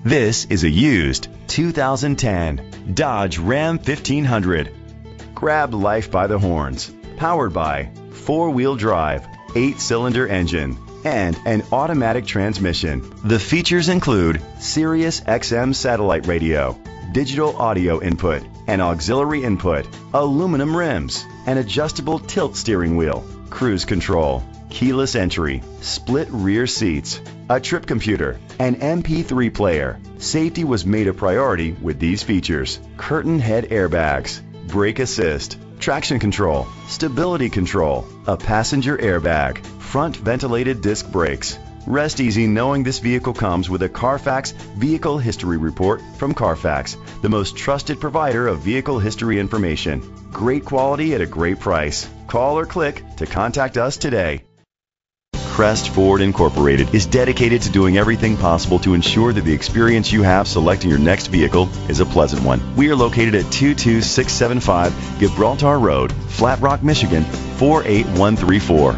This is a used 2010 Dodge Ram 1500. Grab life by the horns. Powered by 4-wheel drive, 8-cylinder engine, and an automatic transmission. The features include Sirius XM satellite radio, digital audio input, an auxiliary input, aluminum rims, an adjustable tilt steering wheel, cruise control, keyless entry, split rear seats, a trip computer, an MP3 player. Safety was made a priority with these features: curtain head airbags, brake assist, traction control, stability control, a passenger airbag, front ventilated disc brakes. Rest easy knowing this vehicle comes with a Carfax Vehicle History Report from Carfax, the most trusted provider of vehicle history information. Great quality at a great price. Call or click to contact us today. Crest Ford Incorporated is dedicated to doing everything possible to ensure that the experience you have selecting your next vehicle is a pleasant one. We are located at 22675 Gibraltar Road, Flat Rock, Michigan 48134.